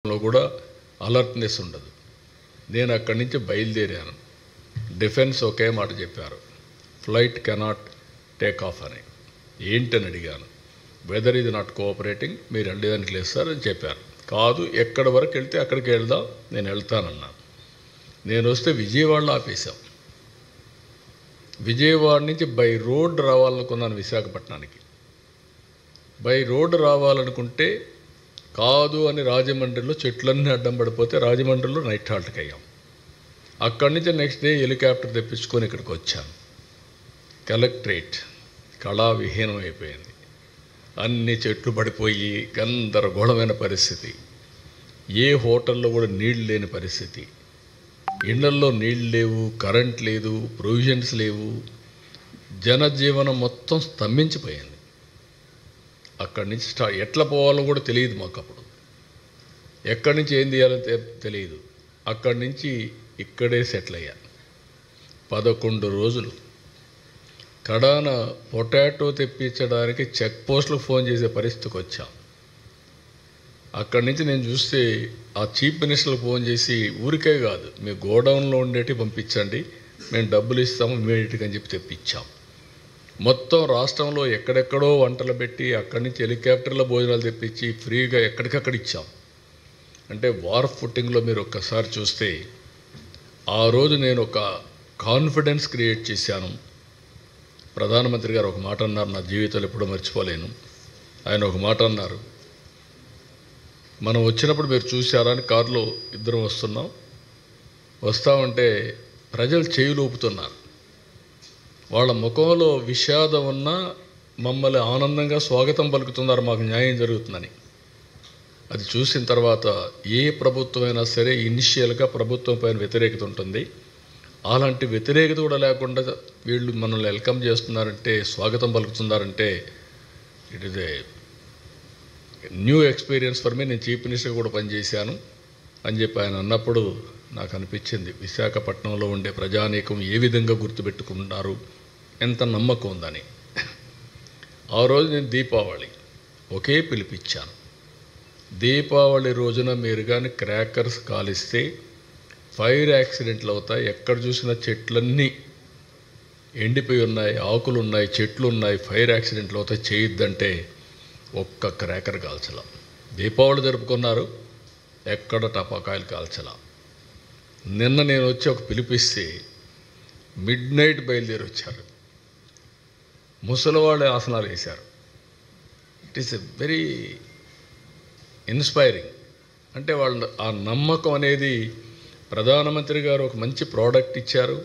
లో కూడా అలర్ట్నెస్ ఉండదు. నేను అక్కడి నుంచి బయలుదేరాను. డిఫెన్స్ ఒకే మాట చెప్పారు, ఫ్లైట్ కెనాట్ టేక్ ఆఫ్ అని. ఏంటని అడిగాను. వెదర్ ఇది నాట్ కోఆపరేటింగ్, మీరు వెళ్ళడానికి లేదు సార్ అని చెప్పారు. కాదు, ఎక్కడి వరకు వెళ్తే అక్కడికి వెళ్దాం, నేను వెళ్తానన్నాను. నేను వస్తే విజయవాడలో ఆపేశాం. విజయవాడ నుంచి బై రోడ్ రావాలనుకున్నాను విశాఖపట్నానికి. బై రోడ్ రావాలనుకుంటే కాదు అని రాజమండ్రిలో చెట్లన్నీ అడ్డం పడిపోతే రాజమండ్రిలో నైట్ హాల్ట్కి అయ్యాం. అక్కడి నుంచి నెక్స్ట్ డే హెలికాప్టర్ తెప్పించుకొని ఇక్కడికి వచ్చాను. కలెక్టరేట్ కళావిహీనం అయిపోయింది. అన్ని చెట్లు పడిపోయి గందరగోళమైన పరిస్థితి. ఏ హోటల్లో కూడా నీళ్ళు లేని పరిస్థితి. ఇళ్లల్లో నీళ్ళు లేవు, కరెంట్ లేదు, ప్రొవిజన్స్ లేవు. జనజీవనం మొత్తం స్తంభించిపోయింది. అక్కడి నుంచి ఎట్లా పోవాలో కూడా తెలియదు మాకు. అప్పుడు ఎక్కడి నుంచి ఏం చేయాలో తెలియదు. అక్కడి నుంచి ఇక్కడే సెటిల్ అయ్యా. 11 రోజులు కడాన పొటాటో తెప్పించడానికి చెక్ పోస్టులకు ఫోన్ చేసే పరిస్థితికి వచ్చాం. అక్కడి నుంచి నేను చూస్తే ఆ చీఫ్ మినిస్టర్లకు ఫోన్ చేసి, ఊరికే కాదు, మీ గోడౌన్లో ఉండేటి పంపించండి, మేము డబ్బులు ఇస్తాము ఇమీడియట్గా అని చెప్పి తెప్పించాం. మొత్తం రాష్ట్రంలో ఎక్కడెక్కడో వంటలు పెట్టి అక్కడి నుంచి హెలికాప్టర్లో భోజనాలు తెప్పించి ఫ్రీగా ఎక్కడికక్కడ ఇచ్చాం. అంటే వార్ ఫుట్టింగ్లో మీరు ఒక్కసారి చూస్తే ఆ రోజు నేను ఒక కాన్ఫిడెన్స్ క్రియేట్ చేశాను. ప్రధానమంత్రి గారు ఒక మాట అన్నారు, నా జీవితంలో ఎప్పుడూ మర్చిపోలేను. ఆయన ఒక మాట అన్నారు, మనం వచ్చినప్పుడు మీరు చూశారా అని కారులో ఇద్దరం వస్తామంటే ప్రజలు చేయులు ఊపుతున్నారు. వాళ్ళ ముఖంలో విషాదం ఉన్నా మమ్మల్ని ఆనందంగా స్వాగతం పలుకుతున్నారు, మాకు న్యాయం జరుగుతుందని. అది చూసిన తర్వాత ఏ ప్రభుత్వమైనా సరే ఇనిషియల్గా ప్రభుత్వం పైన వ్యతిరేకత ఉంటుంది. అలాంటి వ్యతిరేకత కూడా లేకుండా వీళ్ళు మనల్ని వెల్కమ్ చేస్తున్నారంటే, స్వాగతం పలుకుతున్నారంటే, it is a new experience for me. నేను చీఫ్ మినిస్టర్ కూడా పనిచేశాను అని చెప్పి ఆయన అన్నప్పుడు నాకు అనిపించింది, విశాఖపట్నంలో ఉండే ప్రజానీకం ఏ విధంగా గుర్తుపెట్టుకున్నారు, ఎంత నమ్మకం ఉందని. ఆ రోజు నేను దీపావళి ఒకే పిలిపించాను. దీపావళి రోజున మీరు కానీ క్రాకర్స్ కాలిస్తే ఫైర్ యాక్సిడెంట్లు అవుతాయి. ఎక్కడ చూసినా చెట్లన్నీ ఎండిపోయి ఉన్నాయి, ఆకులు ఉన్నాయి, చెట్లు ఉన్నాయి, ఫైర్ యాక్సిడెంట్లు అవుతాయి, చేయొద్దంటే ఒక్క క్రాకర్ కాల్చలా. దీపావళి జరుపుకున్నారు, ఎక్కడ టపాకాయలు కాల్చలా. నిన్న నేను వచ్చి ఒక పిలిపిస్తే మిడ్నైట్ బయలుదేరి వచ్చారు. ముసలివాళ్ళే ఆసనాలు వేశారు. It is a very inspiring. అంటే వాళ్ళు ఆ నమ్మకం అనేది, ప్రధానమంత్రి గారు ఒక మంచి ప్రోడక్ట్ ఇచ్చారు,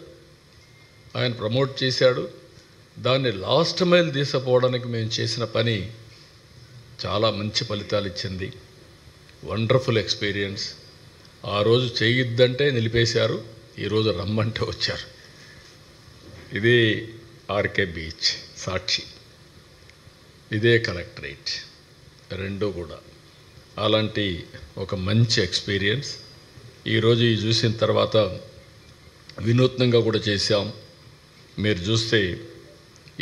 ఆయన ప్రమోట్ చేశాడు. దాన్ని లాస్ట్ మైల్ తీసుకుపోవడానికి మేము చేసిన పని చాలా మంచి ఫలితాలు ఇచ్చింది. Wonderful experience. ఆ రోజు చేయొద్దంటే నిలిపేశారు, ఈరోజు రమ్మంటే వచ్చారు. ఇదే ఆర్కే బీచ్ సాక్షి, ఇదే కలెక్టరేట్, రెండు కూడా అలాంటి ఒక మంచి ఎక్స్పీరియన్స్. ఈరోజు ఇది చూసిన తర్వాత వినూత్నంగా కూడా చేశాం. మీరు చూస్తే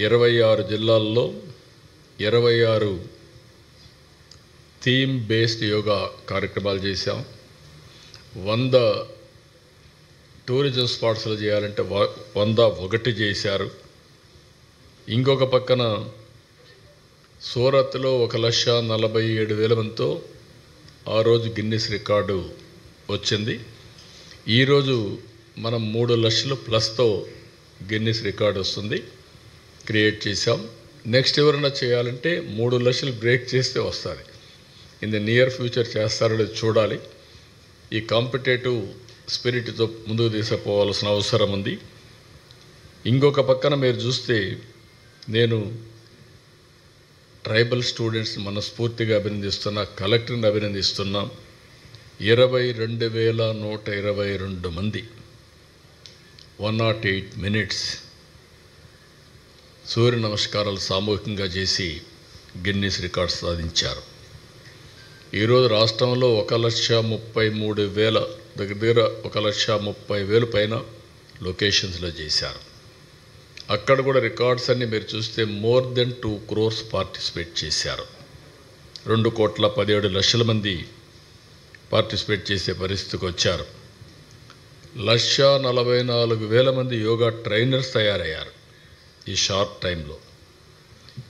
26 జిల్లాల్లో 26 థీమ్ బేస్డ్ యోగా కార్యక్రమాలు చేశాం. 100 టూరిజం స్పాట్స్లో చేయాలంటే 101 చేశారు. ఇంకొక పక్కన సూరత్లో 1,47,000 మందితో ఆ రోజు గిన్నిస్ రికార్డు వచ్చింది. ఈరోజు మనం 3 లక్షలు ప్లస్తో గిన్నిస్ రికార్డు వస్తుంది, క్రియేట్ చేశాం. నెక్స్ట్ ఎవరైనా చేయాలంటే 3 లక్షలు బ్రేక్ చేస్తే వస్తుంది. ఇన్ ద నియర్ ఫ్యూచర్ చేస్తారో చూడాలి. ఈ కాంపిటేటివ్ స్పిరిట్తో ముందుకు తీసుకుపోవాల్సిన అవసరం ఉంది. ఇంకొక పక్కన మీరు చూస్తే నేను ట్రైబల్ స్టూడెంట్స్ని మనస్ఫూర్తిగా అభినందిస్తున్నా, కలెక్టర్ని అభినందిస్తున్నా. 22,122 మంది 108 మినిట్స్ సూర్య నమస్కారాలు సామూహికంగా చేసి గిన్నిస్ రికార్డ్స్ సాధించారు. ఈరోజు రాష్ట్రంలో 1,33,000 దగ్గర 1,30,000 పైన లొకేషన్స్లో చేశారు. అక్కడ కూడా రికార్డ్స్ అన్నీ మీరు చూస్తే మోర్ దెన్ 2 crores పార్టిసిపేట్ చేశారు. 2,17,00,000 మంది పార్టిసిపేట్ చేసే పరిస్థితికి వచ్చారు. 1,44,000 మంది యోగా ట్రైనర్స్ తయారయ్యారు ఈ షార్ట్ టైంలో.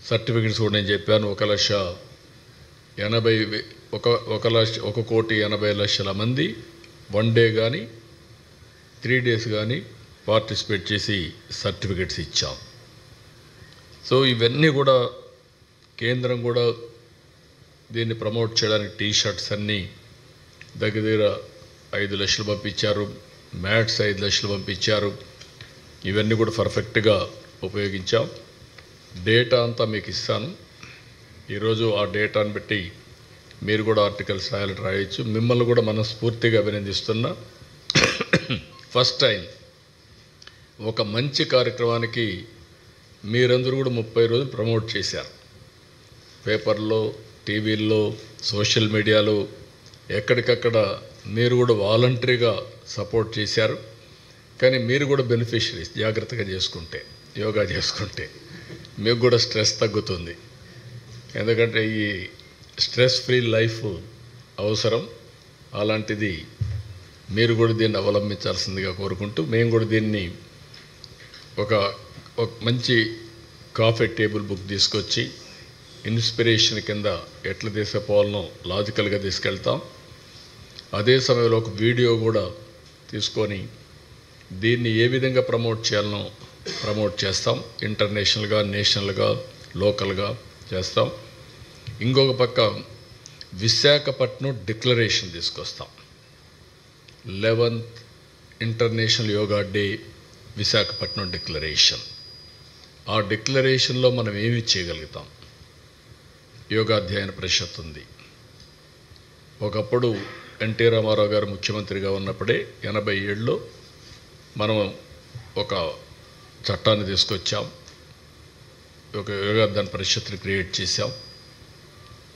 సర్టిఫికెట్స్ కూడా నేను చెప్పాను. 1,80,000 మంది 1 డే కానీ 3 డేస్ కానీ పార్టిసిపేట్ చేసి సర్టిఫికెట్స్ ఇచ్చాం. సో ఇవన్నీ కూడా కేంద్రం కూడా దీన్ని ప్రమోట్ చేయడానికి టీషర్ట్స్ అన్నీ దగ్గర 5 లక్షలు పంపించారు, మ్యాట్స్ 5 లక్షలు పంపించారు. ఇవన్నీ కూడా పర్ఫెక్ట్గా ఉపయోగించాం. డేటా అంతా మీకు ఇస్తాను. ఈరోజు ఆ డేటాను బట్టి మీరు కూడా ఆర్టికల్స్ రాయొచ్చు. మిమ్మల్ని కూడా మనస్ఫూర్తిగా అభినందిస్తున్నా. ఫస్ట్ టైం ఒక మంచి కార్యక్రమానికి మీరందరూ కూడా 30 రోజులు ప్రమోట్ చేశారు. పేపర్లో, టీవీల్లో, సోషల్ మీడియాలో ఎక్కడికక్కడ మీరు కూడా వాలంటరీగా సపోర్ట్ చేశారు. కానీ మీరు కూడా బెనిఫిషరీస్. జాగ్రత్తగా చేసుకుంటే, యోగా చేసుకుంటే మీకు కూడా స్ట్రెస్ తగ్గుతుంది. ఎందుకంటే ఈ స్ట్రెస్ ఫ్రీ లైఫ్ అవసరం. అలాంటిది మీరు కూడా దీన్ని అవలంబించాల్సిందిగా కోరుకుంటూ, మేము కూడా దీన్ని ఒక మంచి కాఫీ టేబుల్ బుక్ తీసుకొచ్చి ఇన్స్పిరేషన్ కింద ఎట్లా తీసుకుపోవాలనో లాజికల్గా తీసుకెళ్తాం. అదే సమయంలో ఒక వీడియో కూడా తీసుకొని దీన్ని ఏ విధంగా ప్రమోట్ చేయాలనో ప్రమోట్ చేస్తాం. ఇంటర్నేషనల్గా, నేషనల్గా, లోకల్గా చేస్తాం. ఇంకొక పక్క విశాఖపట్నం డిక్లరేషన్ తీసుకొస్తాం. 11th international yoga day Visakhapatnam declaration. ఆ డిక్లరేషన్లో మనం ఏమి చేయగలుగుతాం? యోగా అధ్యయన పరిషత్ ఉంది. ఒకప్పుడు ఎన్టీ రామారావు గారు ముఖ్యమంత్రిగా ఉన్నప్పుడే 87లో మనం ఒక చట్టాన్ని తీసుకొచ్చాం. ఒక యోగా అధ్యయన పరిషత్ని క్రియేట్ చేశాం.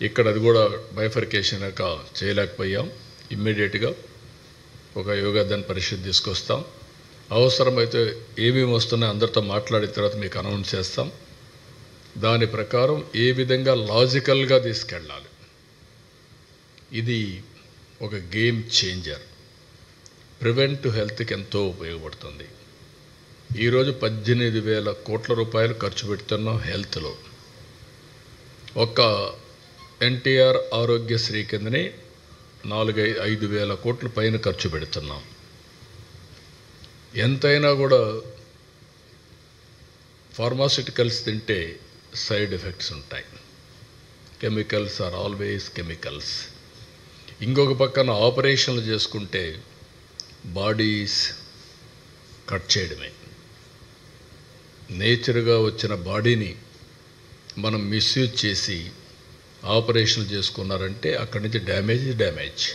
ఇక్కడ అది కూడా బైఫర్కేషన్ చేయలేకపోయాం. ఇమ్మీడియట్గా ఒక యోగా అధ్యయన పరిషత్ తీసుకొస్తాం. అవసరమైతే ఏమేమి వస్తున్నాయో అందరితో మాట్లాడిన తర్వాత మీకు అనౌన్స్ చేస్తాం. దాని ప్రకారం ఏ విధంగా లాజికల్గా తీసుకెళ్ళాలి. ఇది ఒక గేమ్ చేంజర్. ప్రివెంటివ్ హెల్త్కి ఎంతో ఉపయోగపడుతుంది. ఈరోజు 18,000 కోట్ల రూపాయలు ఖర్చు పెడుతున్నాం హెల్త్లో. ఒక ఎన్టీఆర్ ఆరోగ్యశ్రీ కిందనే 4-5 వేల కోట్ల పైన ఖర్చు పెడుతున్నాం. ఎంతైనా కూడా ఫార్మాస్యూటికల్స్ తింటే సైడ్ ఎఫెక్ట్స్ ఉంటాయి. Chemicals are always chemicals. ఇంకొక పక్కన ఆపరేషన్లు చేసుకుంటే బాడీస్ కట్ చేయడమే. నేచర్గా వచ్చిన బాడీని మనం మిస్యూజ్ చేసి ఆపరేషన్లు చేసుకున్నారంటే అక్కడి నుంచి డ్యామేజ్.